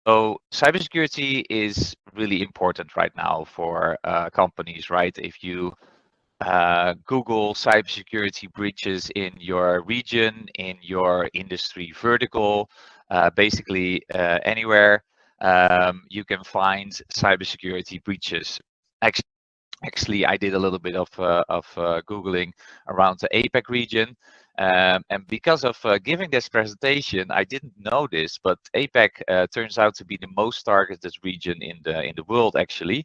So cybersecurity is really important right now for companies, right? If you Google cybersecurity breaches in your region, in your industry vertical, basically anywhere, you can find cybersecurity breaches. Actually, I did a little bit of Googling around the APAC region. And because of giving this presentation, I didn't know this, but APAC turns out to be the most targeted region in the world, actually,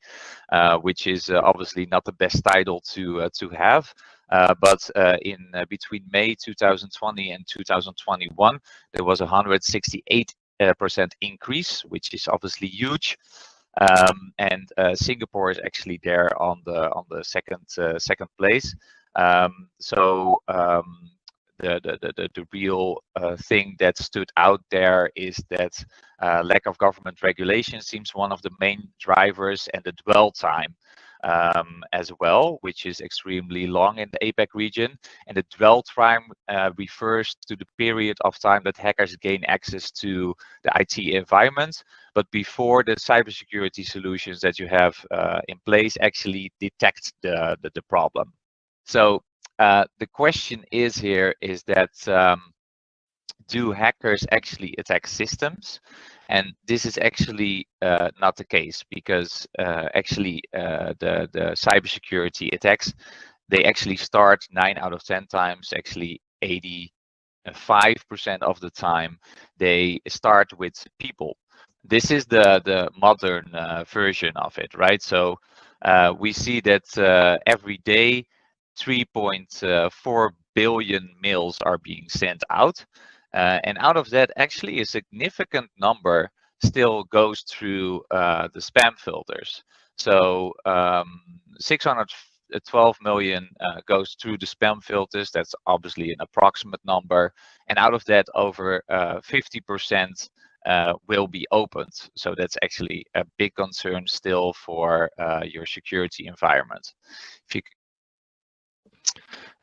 which is obviously not the best title to have. But in between May 2020 and 2021, there was a 168% increase, which is obviously huge. And Singapore is actually there on the second place. The real thing that stood out there is that lack of government regulation seems one of the main drivers, and the dwell time as well, which is extremely long in the APAC region. And the dwell time refers to the period of time that hackers gain access to the IT environment, but before the cybersecurity solutions that you have in place actually detect the problem. So the question is here is that do hackers actually attack systems? And this is actually not the case, because actually the cybersecurity attacks, they actually start 9 out of 10 times, actually 85% of the time, they start with people. This is the modern version of it, right? So we see that every day 3.4 billion mails are being sent out. And out of that, actually a significant number still goes through the spam filters. So 612 million goes through the spam filters. That's obviously an approximate number. And out of that, over 50% will be opened. So that's actually a big concern still for your security environment. If you,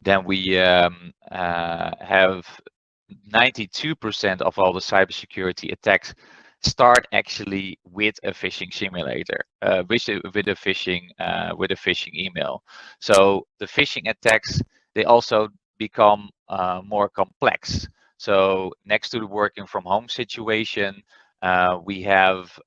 then we have 92% of all the cybersecurity attacks start actually with a phishing simulator, with a phishing email. So the phishing attacks, they also become more complex. So next to the working from home situation, we have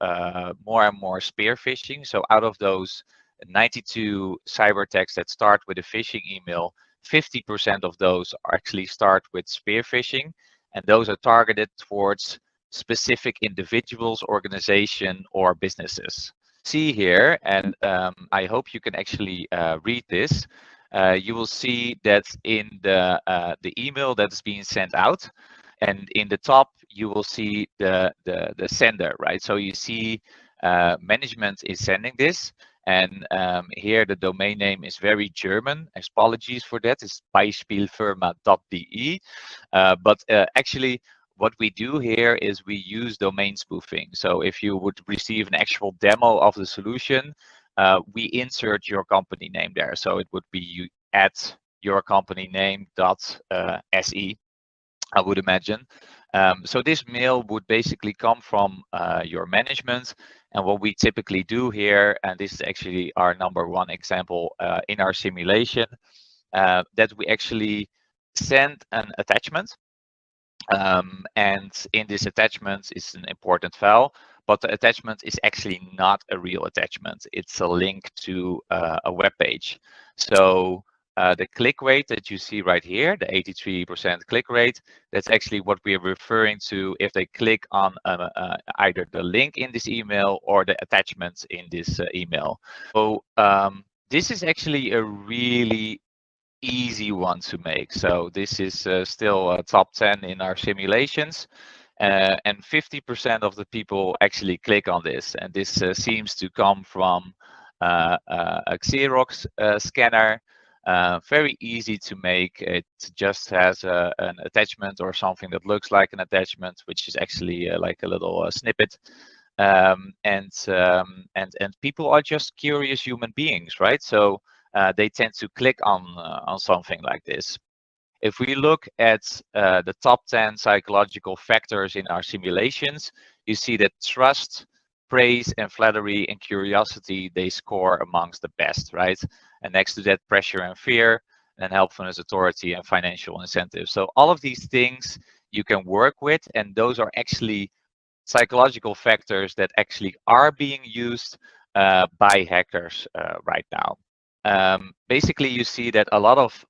more and more spear phishing. So out of those 92 cyber attacks that start with a phishing email, 50% of those actually start with spear phishing, and those are targeted towards specific individuals, organization, or businesses. See here, and I hope you can actually read this. You will see that in the email that is being sent out, and in the top you will see the sender, right? So you see management is sending this, and here the domain name is very German. Apologies for that. It's beispielfirma.de. But actually, what we do here is we use domain spoofing. So if you would receive an actual demo of the solution, we insert your company name there. So it would be at your company name.se, I would imagine. So this mail would basically come from your management. And what we typically do here, and this is actually our number one example in our simulation, that we actually send an attachment. And in this attachment is an important file, but the attachment is actually not a real attachment. It's a link to a web page. So the click rate that you see right here, the 83% click rate, that's actually what we're referring to if they click on either the link in this email or the attachments in this email. So this is actually a really easy one to make. So this is still a top 10 in our simulations. And 50% of the people actually click on this. And this seems to come from a Xerox scanner. Very easy to make. It just has an attachment or something that looks like an attachment, which is actually like a little snippet. And people are just curious human beings, right? So they tend to click on something like this. If we look at the top 10 psychological factors in our simulations, you see that trust, praise, and flattery and curiosity, they score amongst the best, right? And next to that, pressure and fear, and helpfulness, authority, and financial incentives. So all of these things you can work with, and those are actually psychological factors that actually are being used by hackers right now. Basically, you see that a lot of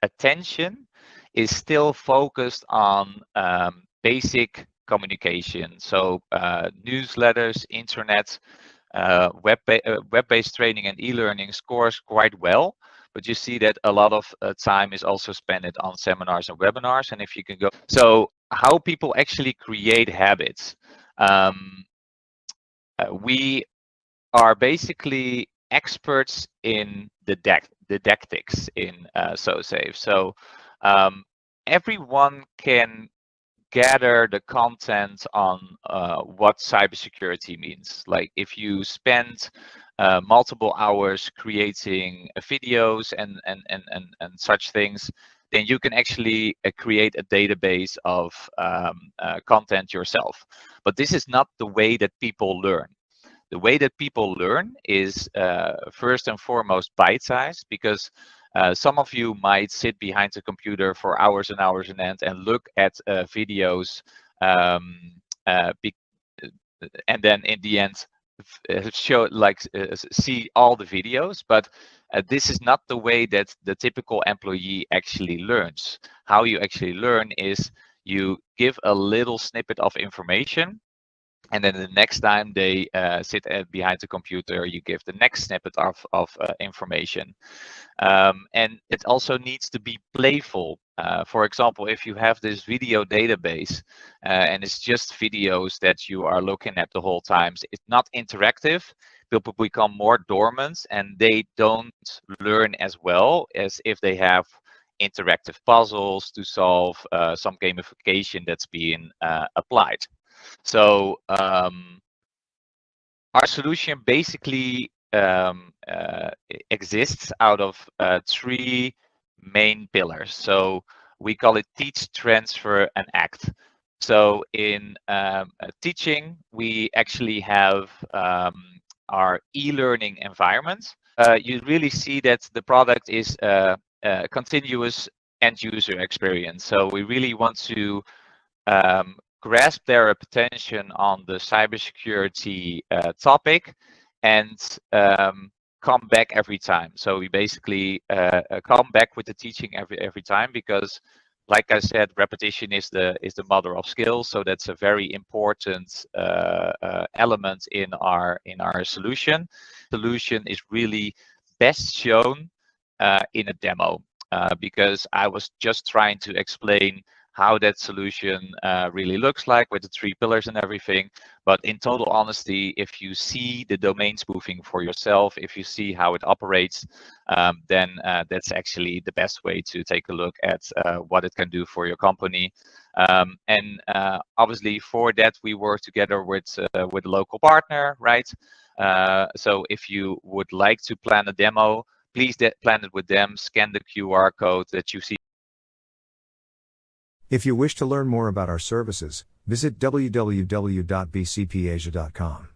attention is still focused on basic communication. So newsletters, internet, web-based training and e-learning scores quite well, but you see that a lot of time is also spent on seminars and webinars. And if you can go, so how people actually create habits. We are basically experts in the didactics in SoSafe. So everyone can gather the content on what cybersecurity means. Like if you spend multiple hours creating videos and such things, then you can actually create a database of content yourself. But this is not the way that people learn. The way that people learn is first and foremost bite-sized, because some of you might sit behind the computer for hours and hours on end and look at videos, and then in the end show see all the videos. But this is not the way that the typical employee actually learns. How you actually learn is you give a little snippet of information, and then the next time they sit behind the computer, you give the next snippet of information. And it also needs to be playful. For example, if you have this video database and it's just videos that you are looking at the whole time, it's not interactive, people become more dormant and they don't learn as well as if they have interactive puzzles to solve, some gamification that's being applied. So our solution basically exists out of three main pillars. So we call it teach, transfer, and act. So in teaching, we actually have our e-learning environment. You really see that the product is a continuous end user experience. So we really want to grasp their attention on the cybersecurity topic and come back every time. So we basically come back with the teaching every time, because like I said, repetition is the mother of skills. So that's a very important element in our solution. Solution is really best shown in a demo, because I was just trying to explain how that solution really looks like with the three pillars and everything. But in total honesty, if you see the domain spoofing for yourself, if you see how it operates, then that's actually the best way to take a look at what it can do for your company. And obviously for that, we work together with a local partner, right? So if you would like to plan a demo, please plan it with them, scan the QR code that you see. If you wish to learn more about our services, visit www.bcpasia.com.